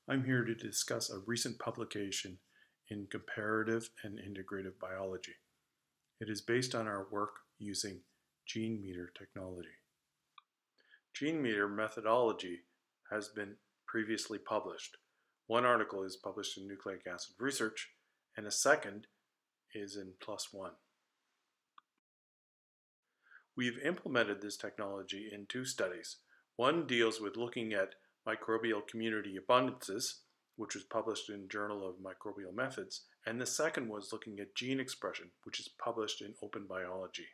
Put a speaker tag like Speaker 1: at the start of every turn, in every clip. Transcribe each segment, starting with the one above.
Speaker 1: I'm here to discuss a recent publication in comparative and integrative biology. It is based on our work using gene meter technology. Gene meter methodology has been previously published. One article is published in Nucleic Acid Research, and a second is in PLOS ONE. We've implemented this technology in two studies. One deals with looking at microbial community abundances, which was published in Journal of Microbial Methods, and the second was looking at gene expression, which is published in Open Biology.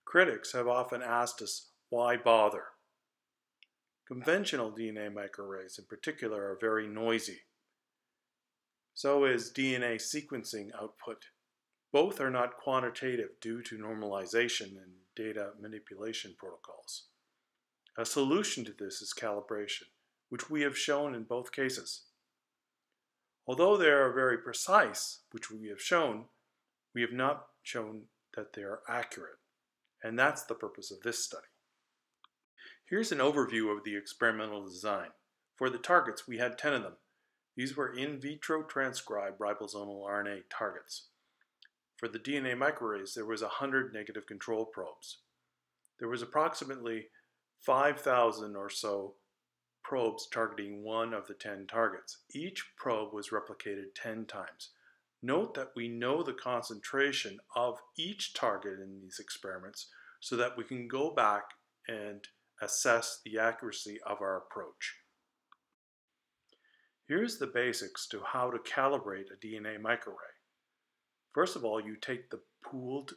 Speaker 1: Critics have often asked us, why bother? Conventional DNA microarrays in particular are very noisy. So is DNA sequencing output. Both are not quantitative due to normalization and data manipulation protocols. A solution to this is calibration, which we have shown in both cases. Although they are very precise, which we have shown, we have not shown that they are accurate, and that's the purpose of this study. Here's an overview of the experimental design. For the targets, we had 10 of them. These were in vitro transcribed ribosomal RNA targets. For the DNA microarrays, there was 100 negative control probes. There was approximately 5,000 or so probes targeting one of the 10 targets. Each probe was replicated 10 times. Note that we know the concentration of each target in these experiments so that we can go back and assess the accuracy of our approach. Here's the basics to how to calibrate a DNA microarray. First of all, you take the pooled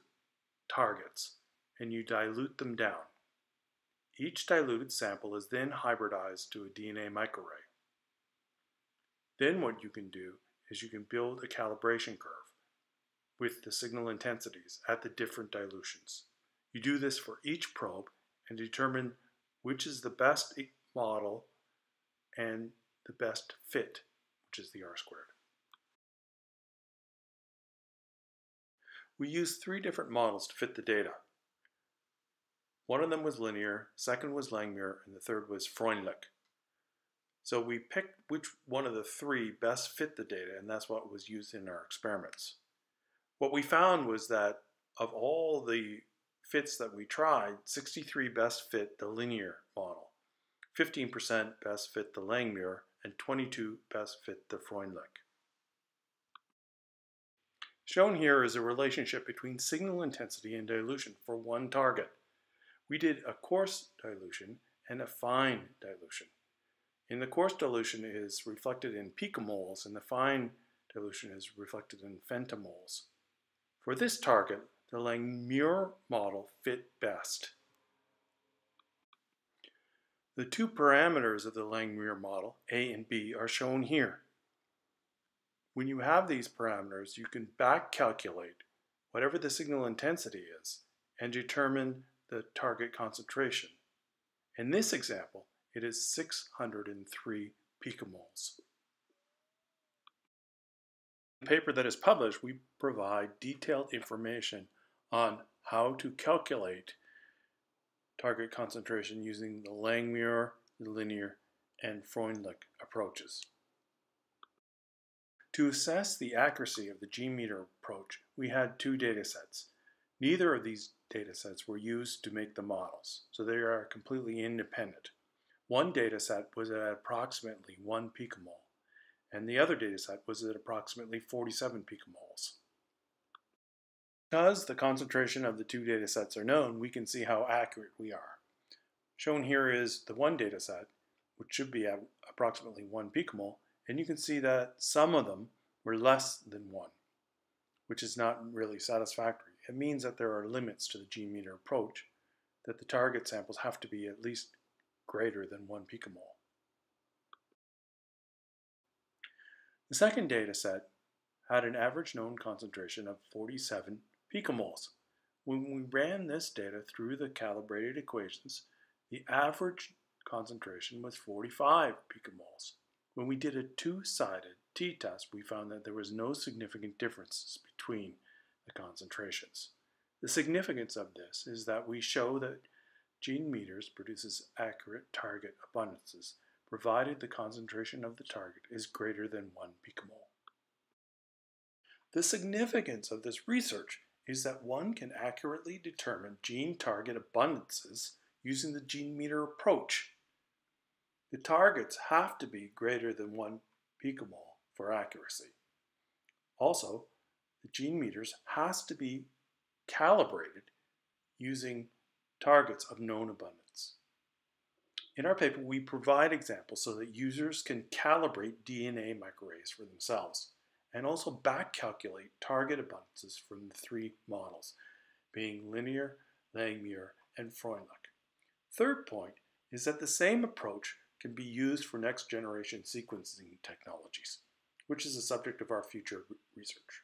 Speaker 1: targets and you dilute them down. Each diluted sample is then hybridized to a DNA microarray. Then what you can do is you can build a calibration curve with the signal intensities at the different dilutions. You do this for each probe and determine which is the best model and the best fit, which is the R-squared. We used 3 different models to fit the data. One of them was linear, second was Langmuir, and the third was Freundlich. So we picked which one of the 3 best fit the data, and that's what was used in our experiments. What we found was that of all the fits that we tried, 63 best fit the linear model, 15% best fit the Langmuir, and 22 best fit the Freundlich. Shown here is a relationship between signal intensity and dilution for one target. We did a coarse dilution and a fine dilution. In the coarse dilution is reflected in picomoles and the fine dilution is reflected in femtomoles. For this target, the Langmuir model fit best. The 2 parameters of the Langmuir model, A and B, are shown here. When you have these parameters, you can back calculate whatever the signal intensity is and determine the target concentration. In this example, it is 603 picomoles. In the paper that is published, we provide detailed information on how to calculate target concentration using the Langmuir, linear, and Freundlich approaches. To assess the accuracy of the gene meter approach, we had 2 data sets. Neither of these data sets were used to make the models, so they are completely independent. One data set was at approximately 1 picomole, and the other data set was at approximately 47 picomoles. Because the concentration of the 2 data sets are known, we can see how accurate we are. Shown here is the one data set, which should be at approximately 1 picomole, and you can see that some of them were less than 1, which is not really satisfactory. It means that there are limits to the gene meter approach, that the target samples have to be at least greater than 1 picomole. The second data set had an average known concentration of 47 picomoles. When we ran this data through the calibrated equations, the average concentration was 45 picomoles. When we did a 2-sided t-test, we found that there was no significant differences between the concentrations. The significance of this is that we show that gene meters produces accurate target abundances, provided the concentration of the target is greater than 1 picomole. The significance of this research is that one can accurately determine gene target abundances using the gene meter approach. The targets have to be greater than 1 picomole for accuracy. Also, the gene meters has to be calibrated using targets of known abundance. In our paper, we provide examples so that users can calibrate DNA microarrays for themselves and also back calculate target abundances from the 3 models, being linear, Langmuir, and Freundlich. Third point is that the same approach can be used for next generation sequencing technologies, which is the subject of our future research.